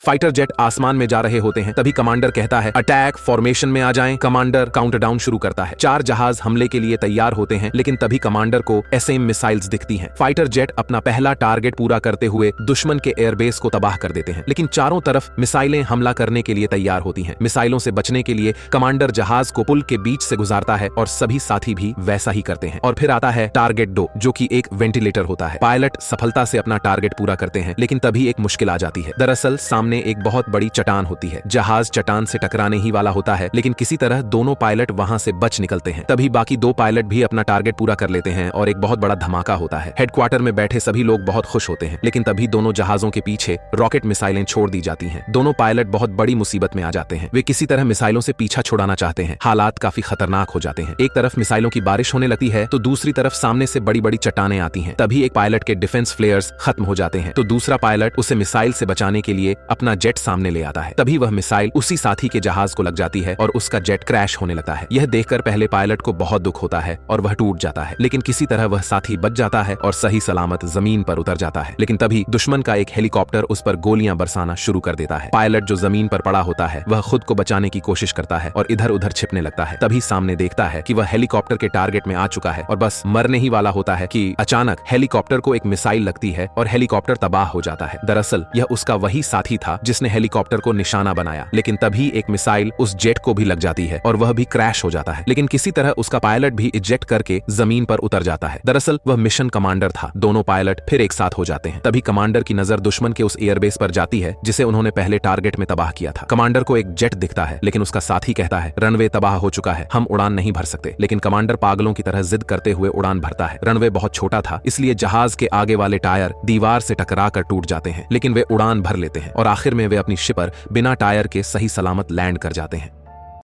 Fighter jet आसमान में जा रहे होते हैं, तभी कमांडर कहता है अटैक फॉर्मेशन में आ जाएं। कमांडर काउंटडाउन शुरू करता है। 4 जहाज हमले के लिए तैयार होते हैं, लेकिन तभी कमांडर को एसएम मिसाइल्स दिखती हैं। फाइटर जेट अपना पहला टारगेट पूरा करते हुए दुश्मन के एयरबेस को तबाह कर देते हैं, लेकिन चारों तरफ मिसाइलें हमला करने के लिए तैयार होती हैं। मिसाइलों से बचने के लिए कमांडर जहाज को पुल के बीच से गुजारता है और सभी साथी भी वैसा ही करते हैं। और फिर आता है टारगेट 2, जो कि एक वेंटिलेटर होता है। पायलट सफलता से अपना टारगेट पूरा करते हैं, लेकिन तभी एक मुश्किल आ जाती है। दरअसल सामने एक बहुत बड़ी चट्टान होती है। जहाज चट्टान से टकराने ही वाला होता है, लेकिन किसी तरह दोनों पायलट वहां से बच निकलते हैं। तभी बाकी 2 पायलट भी अपना टारगेट पूरा कर लेते हैं और एक बहुत बड़ा धमाका होता है। हेडक्वार्टर में बैठे सभी लोग बहुत खुश होते हैं, लेकिन तभी दोनों जहाजों के पीछे रॉकेट मिसाइलें छोड़ दी जाती हैं। दोनों पायलट बहुत बड़ी मुसीबत में आ जाते हैं। वे किसी तरह मिसाइलों से पीछा छुड़ाना चाहते हैं। हालात काफी खतरनाक हो जाते हैं। एक तरफ मिसाइलों की बारिश होने लगती है, तो दूसरी तरफ सामने से बड़ी बड़ी चट्टानें आती हैं। तभी एक पायलट के डिफेंस फ्लेयर्स खत्म हो जाते हैं, तो दूसरा पायलट उसे मिसाइल से बचाने के लिए अपना जेट सामने ले आता है। तभी वह मिसाइल उसी साथी के जहाज को लग जाती है और उसका जेट क्रैश होने लगता है। यह देखकर पहले पायलट को बहुत दुख होता है और वह टूट जाता है, लेकिन किसी तरह वह साथी बच जाता है और सही सलामत जमीन पर उतर जाता है। लेकिन तभी दुश्मन का एक हेलीकॉप्टर उस पर गोलियां बरसाना शुरू कर देता है। पायलट जो जमीन पर पड़ा होता है, वह खुद को बचाने की कोशिश करता है और इधर उधर छिपने लगता है। तभी सामने देखता है कि वह हेलीकॉप्टर के टारगेट में आ चुका है और बस मरने ही वाला होता है कि अचानक हेलीकॉप्टर को एक मिसाइल लगती है और हेलीकॉप्टर तबाह हो जाता है। दरअसल यह उसका वही साथी था जिसने हेलीकॉप्टर को निशाना बनाया, लेकिन तभी एक मिसाइल उस जेट को भी लग जाती है और वह भी क्रैश हो जाता है। लेकिन किसी तरह उसका पायलट भी इजेक्ट करके जमीन पर उतर जाता है। दरअसल वह मिशन कमांडर था। दोनों पायलट फिर एक साथ हो जाते हैं। तभी कमांडर की नजर दुश्मन के उस एयरबेस पर जाती है जिसे उन्होंने पहले टारगेट में तबाह किया था। कमांडर को एक जेट दिखता है, लेकिन उसका साथी कहता है रनवे तबाह हो चुका है, हम उड़ान नहीं भर सकते। लेकिन कमांडर पागलों की तरह जिद करते हुए उड़ान भरता है। रनवे बहुत छोटा था, इसलिए जहाज के आगे वाले टायर दीवार से टकरा कर टूट जाते हैं, लेकिन वे उड़ान भर लेते हैं और आखिर में वे अपनी शिप पर बिना टायर के सही सलामत लैंड कर जाते हैं।